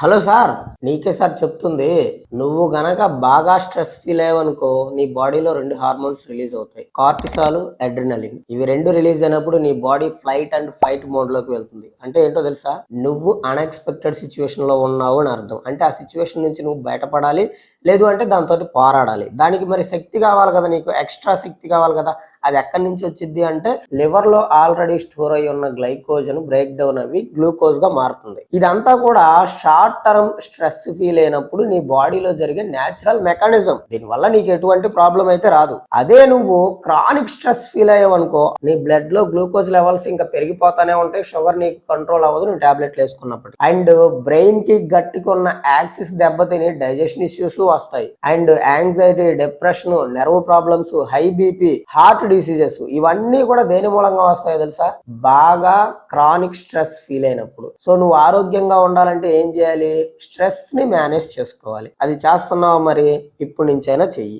Hello sir, నీకే sir చెప్తుంది. నువ్వు గనక బాగా స్ట్రెస్ ఫీల్ అయ్యావనుకో, నీ బాడీలో 2 హార్మోన్స్ రిలీజ్ అవుతాయి. Cortisol, adrenaline. ఇవి 2 రిలీజ్ అయినప్పుడు నీ body flight and fight mode లోకి వెళ్తుంది. అంటే ఏంటో తెలుసా? నువ్వు అన్ఎక్స్పెక్టెడ్ సిచ్యువేషన్ లో ఉన్నావు అని అర్థం. అంటే ఆ సిచ్యువేషన్ నుంచి నువ్వు బయటపడాలి. లేదు అంటే దాంతోటి పోరాడాలి. దానికి మరి శక్తి కావాలి కదా, నీకు ఎక్స్ట్రా శక్తి కావాలి కదా. అది ఎక్కడి నుంచి వచ్చింది అంటే లివర్ లో ఆల్రెడీ స్టోర్ అయి ఉన్న గ్లైకోజన్ బ్రేక్ డౌన్ అవి గ్లూకోజ్ గా మారుతుంది. ఇదంతా కూడా షార్ట్ టర్మ్ స్ట్రెస్ ఫీల్ అయినప్పుడు నీ బాడీలో జరిగే న్యాచురల్ మెకానిజం. దీనివల్ల నీకు ఎటువంటి ప్రాబ్లం అయితే రాదు. అదే నువ్వు క్రానిక్ స్ట్రెస్ ఫీల్ అయ్యావు అనుకో, నీ బ్లడ్ లో గ్లూకోజ్ లెవెల్స్ ఇంకా పెరిగిపోతానే ఉంటాయి. షుగర్ నీకు కంట్రోల్ అవ్వదు నువ్వు టాబ్లెట్లు వేసుకున్నప్పుడు. అండ్ బ్రెయిన్ కి గట్టికి ఉన్న యాక్సిస్ దెబ్బతిని డైజెషన్ ఇష్యూస్ వస్తాయి. And anxiety, depression, nerve problems, high BP, heart diseases ఇవన్నీ కూడా దేని మూలంగా వస్తాయో తెలుసా? బాగా క్రానిక్ స్ట్రెస్ ఫీల్ అయినప్పుడు. సో నువ్వు ఆరోగ్యంగా ఉండాలంటే ఏం చేయాలి? స్ట్రెస్ ని మేనేజ్ చేసుకోవాలి. అది చేస్తున్నావు మరి, ఇప్పటి నుంచైనా చెయ్యి.